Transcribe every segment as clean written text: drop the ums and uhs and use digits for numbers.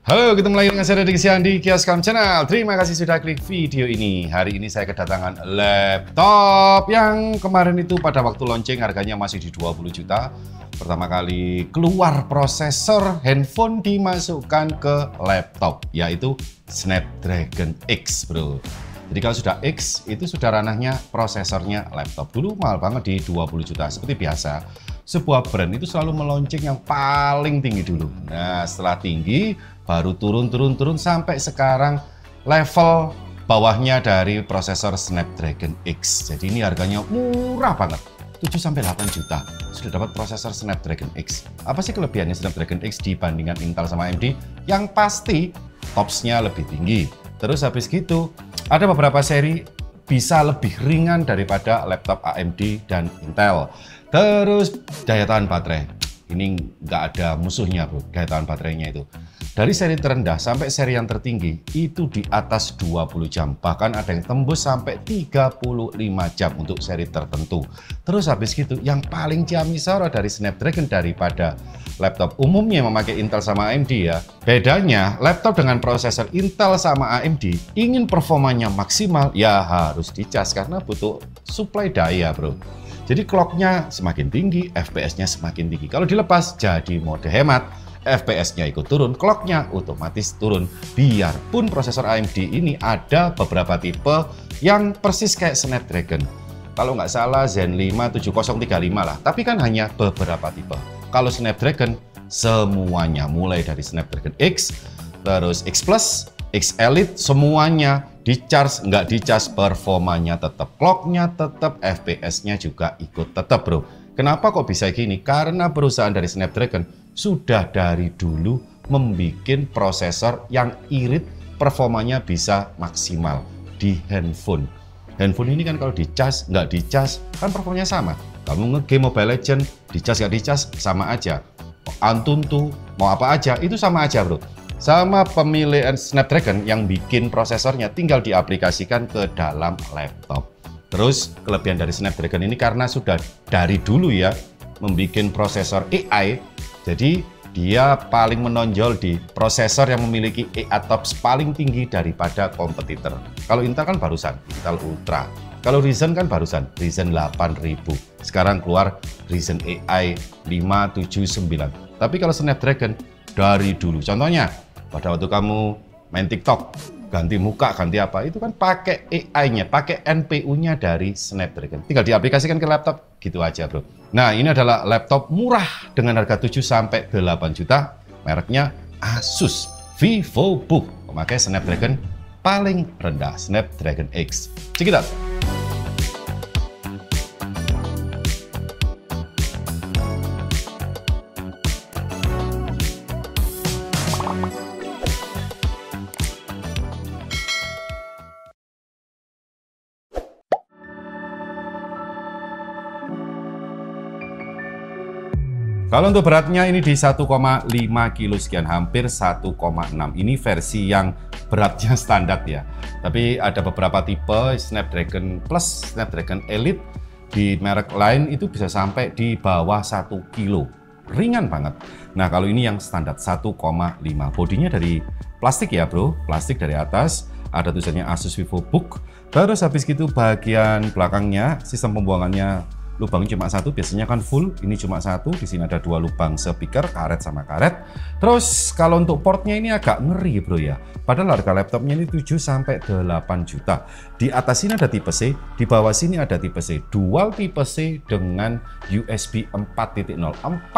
Halo, ketemu lagi dengan saya Deddy Siang di Kioskam Channel. Terima kasih sudah klik video ini. Hari ini saya kedatangan laptop yang kemarin itu pada waktu launching harganya masih di 20 juta. Pertama kali keluar prosesor handphone dimasukkan ke laptop, yaitu Snapdragon X, bro. Jadi kalau sudah X, itu sudah ranahnya prosesornya laptop. Dulu mahal banget di 20 juta, seperti biasa. Sebuah brand itu selalu meluncing yang paling tinggi dulu. Nah, setelah tinggi, baru turun sampai sekarang level bawahnya dari prosesor Snapdragon X. Jadi ini harganya murah banget, 7-8 juta. Sudah dapat prosesor Snapdragon X. Apa sih kelebihannya Snapdragon X dibandingkan Intel sama AMD? Yang pasti, TOPS-nya lebih tinggi. Terus habis gitu, ada beberapa seri bisa lebih ringan daripada laptop AMD dan Intel. Terus daya tahan baterai, ini nggak ada musuhnya bro, daya tahan baterainya itu. Dari seri terendah sampai seri yang tertinggi itu di atas 20 jam. Bahkan ada yang tembus sampai 35 jam untuk seri tertentu. Terus habis gitu, yang paling ciamik-soro dari Snapdragon daripada laptop umumnya memakai Intel sama AMD ya. Bedanya, laptop dengan prosesor Intel sama AMD ingin performanya maksimal, ya harus dicas karena butuh suplai daya bro. Jadi clock-nya semakin tinggi, FPS-nya semakin tinggi. Kalau dilepas jadi mode hemat, FPS-nya ikut turun, clock-nya otomatis turun. Biarpun prosesor AMD ini ada beberapa tipe yang persis kayak Snapdragon. Kalau nggak salah Zen 5 7035 lah, tapi kan hanya beberapa tipe. Kalau Snapdragon, semuanya mulai dari Snapdragon X, terus X Plus, X Elite, semuanya di-charge, nggak di-charge, performanya tetap, clock-nya tetap, FPS-nya juga ikut tetap bro. Kenapa kok bisa gini? Karena perusahaan dari Snapdragon sudah dari dulu membuat prosesor yang irit, performanya bisa maksimal di handphone. Handphone ini kan kalau di-charge, nggak di-charge, kan performanya sama. Kamu nge-game Mobile Legends, di-charge nggak di-charge, sama aja. Antutu, mau apa aja, itu sama aja bro. Sama pemilihan Snapdragon yang bikin prosesornya tinggal diaplikasikan ke dalam laptop. Terus kelebihan dari Snapdragon ini karena sudah dari dulu ya membuat prosesor AI, jadi dia paling menonjol di prosesor yang memiliki AI TOPS paling tinggi daripada kompetitor. Kalau Intel kan barusan, Intel Ultra. Kalau Ryzen kan barusan, Ryzen 8000. Sekarang keluar Ryzen AI 579. Tapi kalau Snapdragon dari dulu, contohnya pada waktu kamu main TikTok, ganti muka, ganti apa, itu kan pakai AI-nya, pakai NPU-nya dari Snapdragon. Tinggal diaplikasikan ke laptop, gitu aja bro. Nah, ini adalah laptop murah dengan harga 7-8 juta, mereknya Asus VivoBook, memakai Snapdragon paling rendah, Snapdragon X. Check it out. Kalau untuk beratnya ini di 1,5 kilo sekian, hampir 1,6. Ini versi yang beratnya standar ya. Tapi ada beberapa tipe Snapdragon Plus, Snapdragon Elite di merek lain itu bisa sampai di bawah 1 kilo. Ringan banget. Nah kalau ini yang standar 1,5. Bodinya dari plastik ya bro, plastik dari atas. Ada tulisannya Asus VivoBook. Terus habis gitu bagian belakangnya sistem pembuangannya lubangnya cuma satu, biasanya kan full, ini cuma satu. Di sini ada dua lubang speaker, karet sama karet. Terus kalau untuk portnya ini agak ngeri bro ya. Padahal harga laptopnya ini 7-8 juta. Di atas sini ada tipe C, di bawah sini ada tipe C. Dual tipe C dengan USB 4.0, 40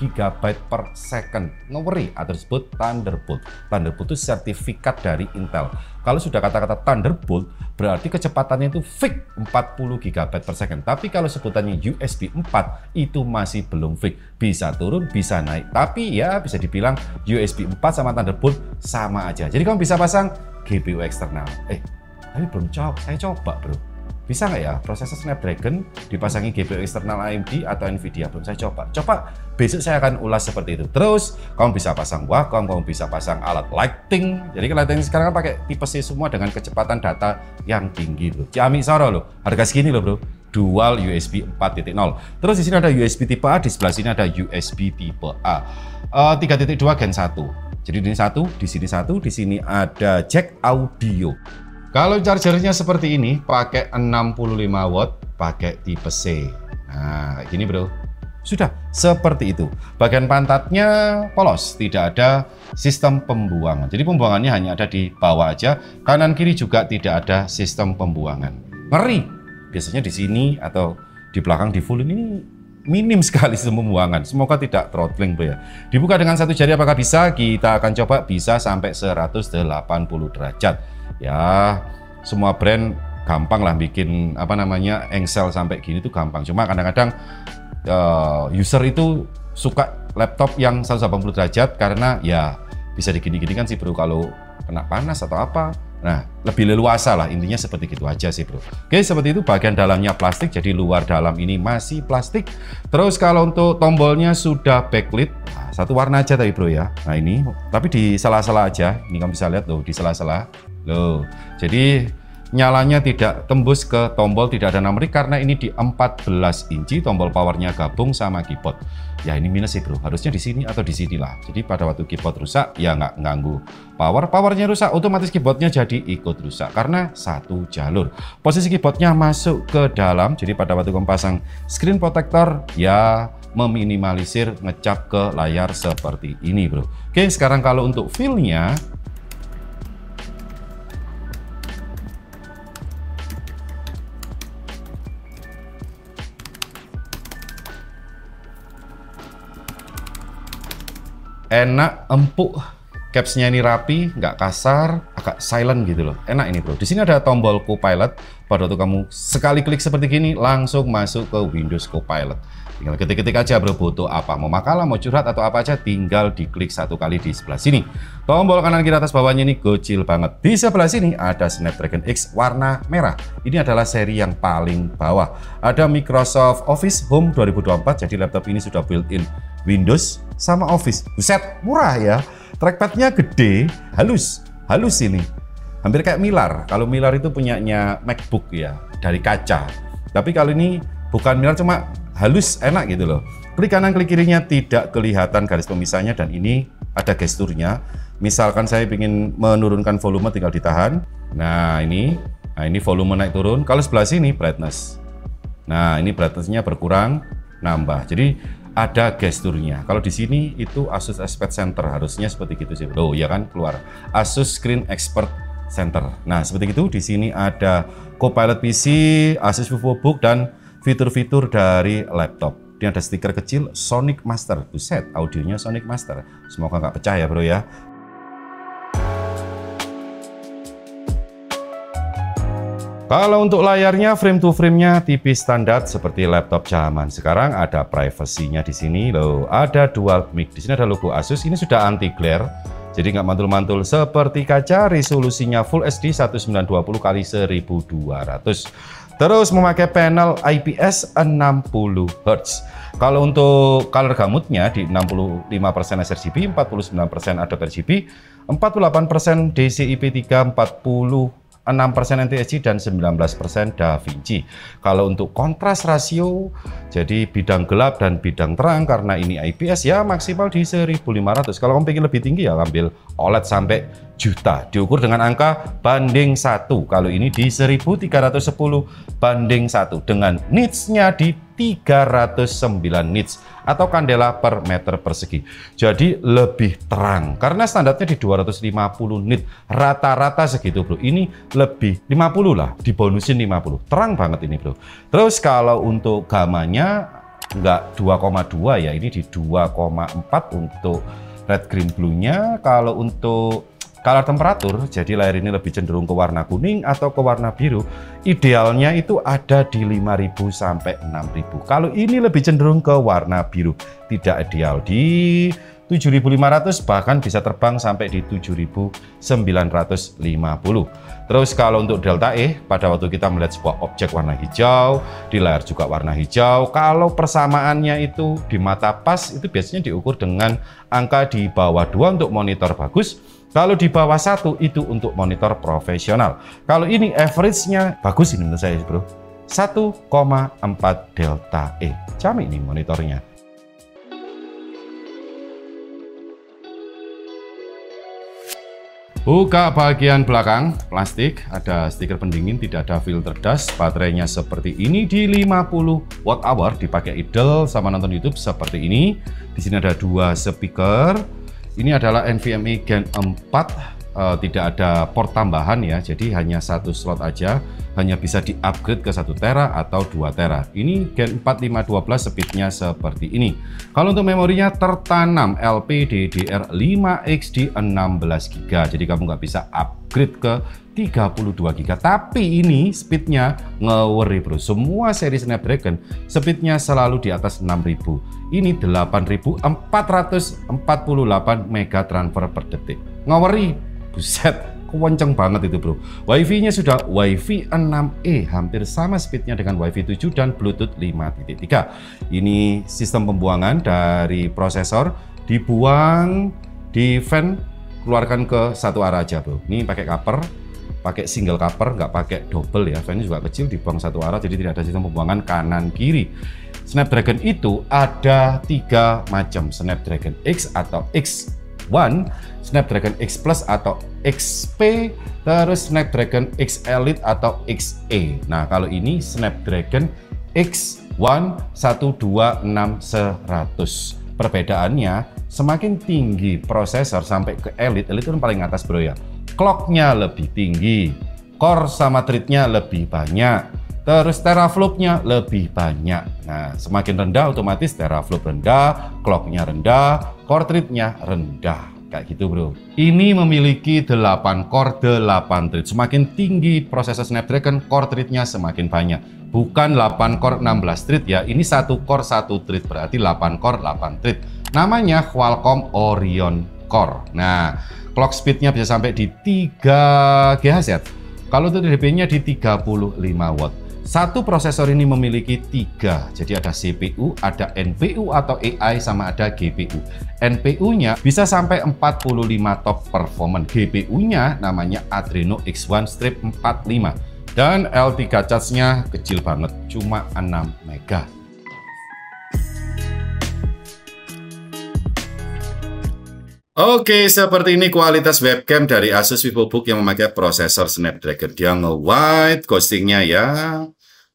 GB per second. Ngeri, atau disebut Thunderbolt. Thunderbolt itu sertifikat dari Intel. Kalau sudah kata-kata Thunderbolt, berarti kecepatannya itu fix 40 GB per second. Tapi kalau sebutannya USB 4, itu masih belum fix. Bisa turun, bisa naik. Tapi ya bisa dibilang USB 4 sama Thunderbolt sama aja. Jadi kamu bisa pasang GPU eksternal. Tapi belum saya coba bro. Bisa nggak ya prosesor Snapdragon dipasangi GPU eksternal AMD atau Nvidia? Belum saya coba. Coba besok saya akan ulas seperti itu. Terus kamu bisa pasang Wacom, kamu bisa pasang alat lighting. Jadi lighting sekarang kan pakai tipe C semua dengan kecepatan data yang tinggi bro. ciamik-soro loh. Harga segini loh bro. Dual USB 4.0. Terus di sini ada USB tipe A, di sebelah sini ada USB tipe A. 3.2 Gen 1. Jadi ini satu, di sini ada jack audio. Kalau chargernya seperti ini, pakai 65 watt, pakai tipe C. Nah, kayak gini bro. Sudah, seperti itu. Bagian pantatnya polos, tidak ada sistem pembuangan. Jadi pembuangannya hanya ada di bawah aja, kanan kiri juga tidak ada sistem pembuangan. Ngeri. Biasanya di sini atau di belakang di full ini minim sekali sistem pembuangan. Semoga tidak throttling bro ya. Dibuka dengan satu jari apakah bisa? Kita akan coba, bisa sampai 180 derajat. Ya, semua brand gampang lah bikin apa namanya engsel sampai gini tuh gampang. Cuma kadang-kadang user itu suka laptop yang 180 derajat karena ya bisa digini-gini kan sih bro kalau kena panas atau apa. Nah, lebih leluasa lah, intinya seperti gitu aja sih bro. Oke, seperti itu. Bagian dalamnya plastik, jadi luar dalam ini masih plastik. Terus kalau untuk tombolnya sudah backlit, nah, satu warna aja tadi bro ya. Nah ini, tapi di sela-sela aja, ini kamu bisa lihat loh, di sela-sela loh. Jadi nyalanya tidak tembus ke tombol, tidak ada numerik karena ini di 14 inci, tombol powernya gabung sama keyboard. Ya ini minus sih bro, harusnya di sini atau di sini lah. Jadi pada waktu keyboard rusak ya nggak ganggu powernya rusak, otomatis keyboardnya jadi ikut rusak karena satu jalur. Posisi keyboardnya masuk ke dalam, jadi pada waktu kamu pasang screen protector ya meminimalisir ngecap ke layar seperti ini bro. Oke, sekarang kalau untuk feel-nya, enak, empuk, capsnya ini rapi, nggak kasar, agak silent gitu loh. Enak ini bro. Di sini ada tombol Copilot. Pada waktu kamu sekali klik seperti gini, langsung masuk ke Windows Copilot. Tinggal ketik-ketik aja bro, butuh apa, mau makalah, mau curhat atau apa aja, tinggal diklik satu kali di sebelah sini. Tombol kanan kiri atas bawahnya ini gocil banget. Di sebelah sini ada Snapdragon X warna merah. Ini adalah seri yang paling bawah. Ada Microsoft Office Home 2024, jadi laptop ini sudah built-in Windows sama Office. Buset, murah ya. Trackpadnya gede, halus ini. Hampir kayak Milar. Kalau Milar itu punyanya MacBook ya, dari kaca. Tapi kalau ini bukan Milar, cuma halus, enak gitu loh. Klik kanan, klik kirinya tidak kelihatan garis pemisahnya, dan ini ada gesturnya. Misalkan saya ingin menurunkan volume, tinggal ditahan. Nah ini volume naik turun. Kalau sebelah sini brightness. Nah ini brightnessnya berkurang, nambah. Jadi ada gesturnya. Kalau di sini itu Asus Expert Center, harusnya seperti gitu sih bro. Ya kan, keluar Asus Screen Expert Center. Nah seperti itu. Di sini ada Copilot PC, Asus VivoBook, dan fitur-fitur dari laptop. Ini ada stiker kecil Sonic Master. Buset, audionya Sonic Master. Semoga nggak pecah ya bro ya. Kalau untuk layarnya, frame to frame-nya tipis standar seperti laptop zaman sekarang. Ada privacy-nya di sini loh. Ada dual mic. Di sini ada logo Asus. Ini sudah anti glare, jadi nggak mantul-mantul seperti kaca. Resolusinya Full HD 1920 x 1200. Terus memakai panel IPS 60 Hz. Kalau untuk color gamutnya di 65% sRGB, 49% Adobe RGB, 48% DCI-P3, 46% NTSC, dan 19% DaVinci. Kalau untuk kontras rasio, jadi bidang gelap dan bidang terang, karena ini IPS ya maksimal di 1500. Kalau kamu pengen lebih tinggi ya ambil OLED sampai juta. Diukur dengan angka banding 1. Kalau ini di 1310 banding 1 dengan nits-nya di 309 nits atau kandela per meter persegi. Jadi lebih terang karena standarnya di 250 nit. Rata-rata segitu bro. Ini lebih 50 lah, dibonusin 50. Terang banget ini bro. Terus kalau untuk gamanya nggak 2,2 ya, ini di 2,4 untuk red green blue-nya. Kalau untuk color temperatur, jadi layar ini lebih cenderung ke warna kuning atau ke warna biru. Idealnya itu ada di 5000 sampai 6000. Kalau ini lebih cenderung ke warna biru, tidak ideal di 7500, bahkan bisa terbang sampai di 7950. Terus kalau untuk delta E, pada waktu kita melihat sebuah objek warna hijau, di layar juga warna hijau. Kalau persamaannya itu di mata pas, itu biasanya diukur dengan angka di bawah 2 untuk monitor bagus. Kalau di bawah 1 itu untuk monitor profesional. Kalau ini average-nya bagus ini menurut saya bro. 1,4 delta E. Camik nih monitornya. Buka bagian belakang, plastik, ada stiker pendingin, tidak ada filter dust, baterainya seperti ini di 50 watt hour, dipakai idle sama nonton YouTube seperti ini. Di sini ada 2 speaker. Ini adalah NVMe Gen 4. Tidak ada port tambahan ya, jadi hanya 1 slot aja, hanya bisa di-upgrade ke 1 tera atau 2 tera. Ini Gen 4 512, speednya seperti ini. Kalau untuk memorinya tertanam LPDDR5X di 16 GB, jadi kamu nggak bisa upgrade ke 32 GB. Tapi ini speednya ngeweri bro, semua seri Snapdragon speednya selalu di atas 6000. Ini 8448 mega transfer per detik, ngeweri. Buset, kenceng banget itu bro. Wi-Fi-nya sudah Wi-Fi 6E, hampir sama speednya dengan Wi-Fi 7 dan Bluetooth 5.3. Ini sistem pembuangan dari prosesor, dibuang di fan, keluarkan ke satu arah aja bro. Ini pakai cover, pakai single cover, nggak pakai double ya. Fan-nya juga kecil, dibuang satu arah, jadi tidak ada sistem pembuangan kanan kiri. Snapdragon itu ada 3 macam, Snapdragon X atau X1, Snapdragon X Plus atau XP, terus Snapdragon X Elite atau XE. Nah, kalau ini Snapdragon X1 12600. Perbedaannya, semakin tinggi prosesor sampai ke Elite itu paling atas bro ya. Clock-nya lebih tinggi, core sama thread-nya lebih banyak, terus teraflop-nya lebih banyak. Nah, semakin rendah otomatis teraflop rendah, clock-nya rendah, core thread-nya rendah. Kayak gitu bro. Ini memiliki 8 core, 8 thread. Semakin tinggi prosesor Snapdragon, core thread-nya semakin banyak. Bukan 8 core 16 thread ya. Ini 1 core 1 thread, berarti 8 core 8 thread. Namanya Qualcomm Orion Core. Nah, clock speed-nya bisa sampai di 3 GHz. Kalau untuk DP-nya di 35 watt. Satu prosesor ini memiliki 3, jadi ada CPU, ada NPU atau AI, sama ada GPU. NPU-nya bisa sampai 45 top performance. GPU-nya namanya Adreno X1 Strip 45. Dan L3 charge-nya kecil banget, cuma 6 mega. Oke, seperti ini kualitas webcam dari Asus VivoBook yang memakai prosesor Snapdragon. Dia nge-wide, ghostingnya ya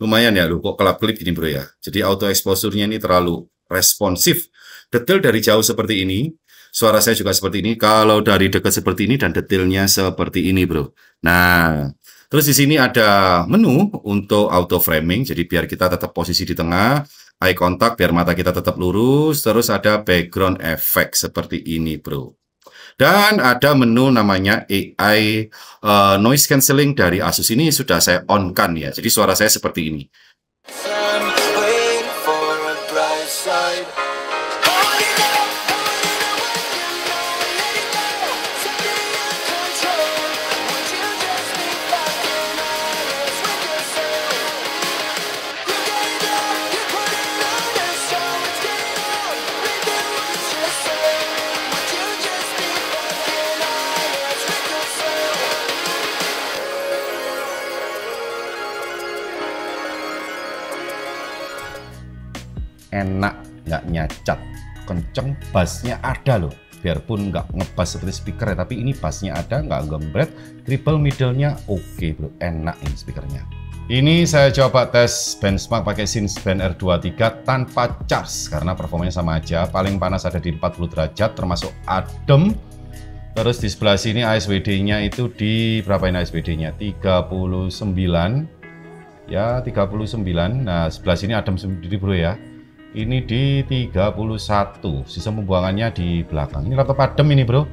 lumayan ya, lu kok kelap-kelip gini bro ya. Jadi auto exposure-nya ini terlalu responsif. Detail dari jauh seperti ini, suara saya juga seperti ini. Kalau dari dekat seperti ini dan detailnya seperti ini bro. Nah, terus di sini ada menu untuk auto framing, jadi biar kita tetap posisi di tengah. Eye contact biar mata kita tetap lurus, terus ada background effect seperti ini bro. Dan ada menu namanya AI noise cancelling dari Asus, ini sudah saya on kan ya, jadi suara saya seperti ini. Enak, nggak nyacat, kenceng, bassnya ada loh, biarpun nggak ngebass seperti speaker ya, tapi ini bassnya ada, nggak gembret, triple middle-nya oke bro, enak ini speakernya. Ini saya coba tes benchmark pakai Cinesband R23 tanpa charge, karena performanya sama aja, paling panas ada di 40 derajat, termasuk adem. Terus di sebelah sini ASWD-nya itu di, berapa ini ASWD-nya? 39, ya 39, nah sebelah sini adem sendiri bro ya. Ini di 31, sistem pembuangannya di belakang. Ini laptop adem ini bro,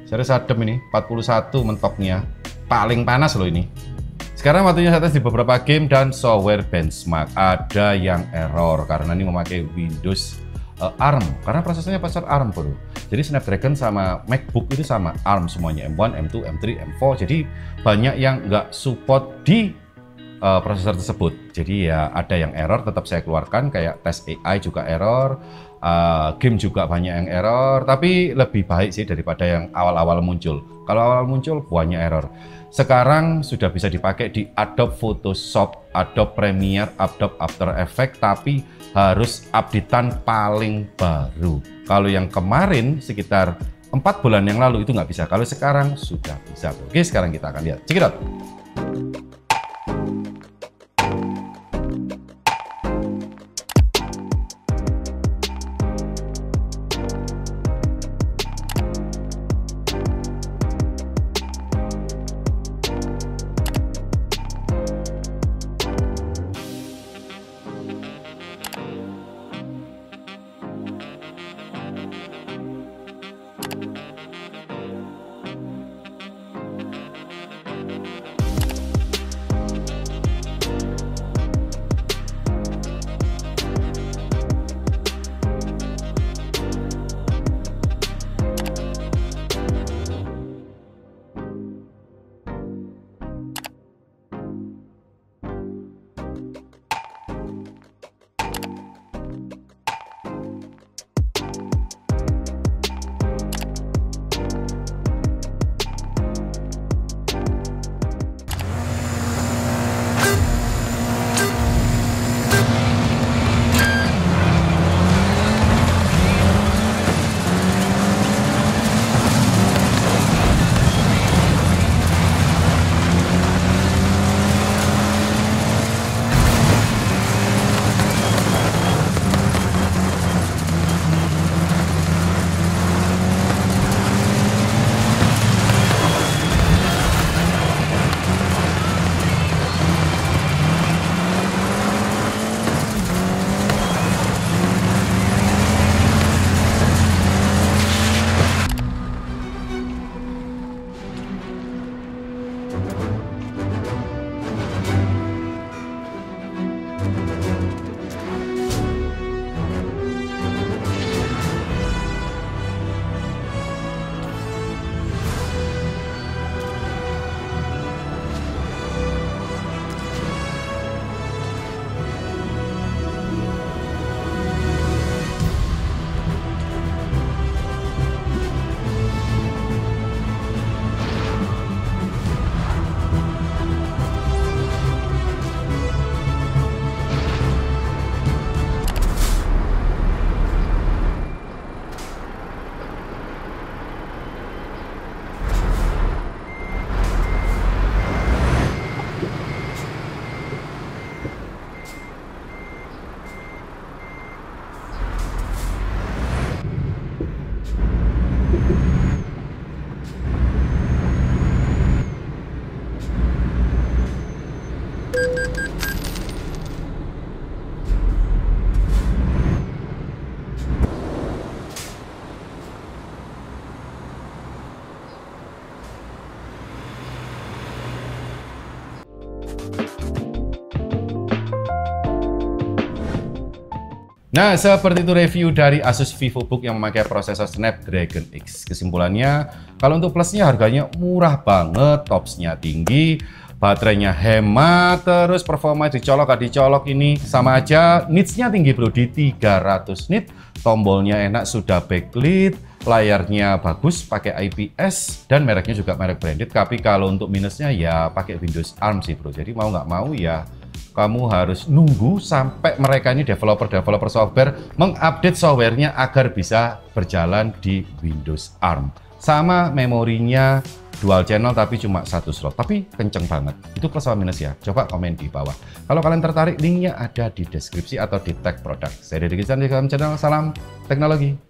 serius adem ini, 41 mentoknya, paling panas loh ini. Sekarang waktunya saya tes di beberapa game dan software benchmark. Ada yang error karena ini memakai Windows ARM, karena prosesornya prosesor ARM bro. Jadi Snapdragon sama MacBook itu sama ARM semuanya, M1, M2, M3, M4. Jadi banyak yang nggak support di prosesor tersebut. Jadi ya ada yang error, tetap saya keluarkan, kayak tes AI juga error, game juga banyak yang error, tapi lebih baik sih daripada yang awal-awal muncul. Kalau awal muncul banyak error. Sekarang sudah bisa dipakai di Adobe Photoshop, Adobe Premiere, Adobe After Effects, tapi harus updatean paling baru. Kalau yang kemarin sekitar 4 bulan yang lalu itu nggak bisa. Kalau sekarang sudah bisa. Oke, sekarang kita akan lihat. Check it out. Nah, seperti itu review dari Asus VivoBook yang memakai prosesor Snapdragon X. Kesimpulannya, kalau untuk plusnya harganya murah banget, topsnya tinggi, baterainya hemat, terus performa dicolok gak dicolok ini sama aja. Nitsnya tinggi bro, di 300 nit, tombolnya enak, sudah backlit, layarnya bagus, pakai IPS, dan mereknya juga merek branded. Tapi kalau untuk minusnya ya pakai Windows ARM sih bro, jadi mau nggak mau ya kamu harus nunggu sampai mereka ini developer software mengupdate softwarenya agar bisa berjalan di Windows ARM. Sama memorinya dual channel tapi cuma 1 slot, tapi kenceng banget. Itu plus sama minus ya, coba komen di bawah. Kalau kalian tertarik, linknya ada di deskripsi atau di tag produk. Saya Deddy Gizan di dalam channel Salam Teknologi.